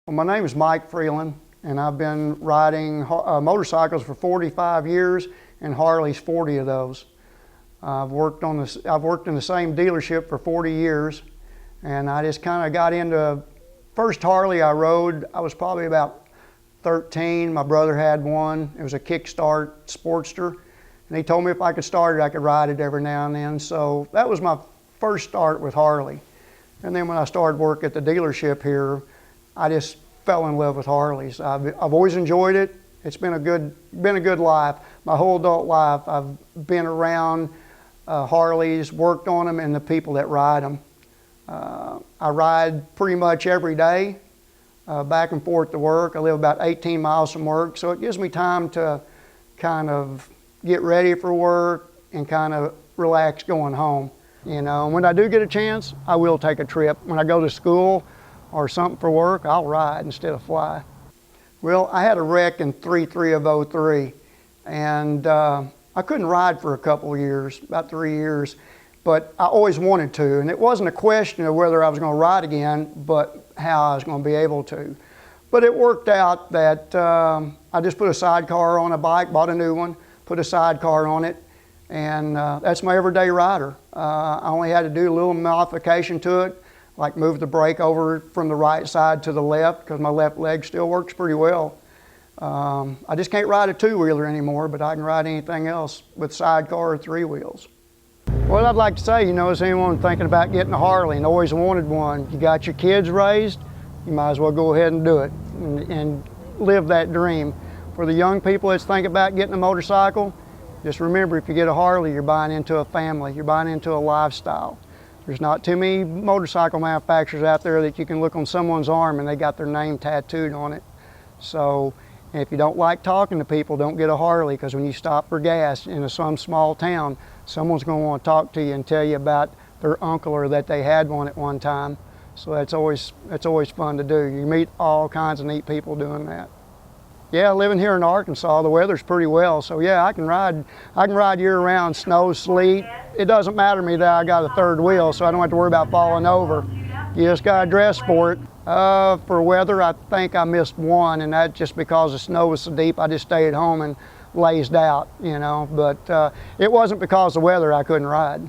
Well, my name is Mike Freeland, and I've been riding motorcycles for 45 years and Harleys 40 of those. I've worked in the same dealership for 40 years, and I just kind of got into, first Harley I rode, I was probably about 13. My brother had one. It was a Kickstart Sportster, and he told me if I could start it, I could ride it every now and then. So that was my first start with Harley. And then when I started work at the dealership here, I just fell in love with Harleys. I've always enjoyed it. It's been a good life. My whole adult life, I've been around Harleys, worked on them, and the people that ride them. I ride pretty much every day, back and forth to work. I live about 18 miles from work, so it gives me time to kind of get ready for work and kind of relax going home. You know, when I do get a chance, I will take a trip. When I go to school or something for work, I'll ride instead of fly. Well, I had a wreck in 3/3 of 03, and I couldn't ride for a couple of years, about 3 years, but I always wanted to, and it wasn't a question of whether I was going to ride again, but how I was going to be able to. But it worked out that I just put a sidecar on a bike, bought a new one, put a sidecar on it, and that's my everyday rider. I only had to do a little modification to it, like move the brake over from the right side to the left, because my left leg still works pretty well. I just can't ride a two-wheeler anymore, but I can ride anything else with sidecar or three wheels. What I'd like to say, you know, is anyone thinking about getting a Harley and always wanted one, you got your kids raised, you might as well go ahead and do it and live that dream. For the young people that's thinking about getting a motorcycle, just remember, if you get a Harley, you're buying into a family, you're buying into a lifestyle. There's not too many motorcycle manufacturers out there that you can look on someone's arm and they got their name tattooed on it. So if you don't like talking to people, don't get a Harley, because when you stop for gas in some small town, someone's going to want to talk to you and tell you about their uncle or that they had one at one time. So that's always fun to do. You meet all kinds of neat people doing that. Yeah, living here in Arkansas, the weather's pretty well, so yeah, I can ride year-round, snow, sleet. It doesn't matter to me that I got a third wheel, so I don't have to worry about falling over. You just got to dress for it. For weather, I think I missed one, and that's just because the snow was so deep, I just stayed home and lazed out, you know. But it wasn't because of the weather I couldn't ride.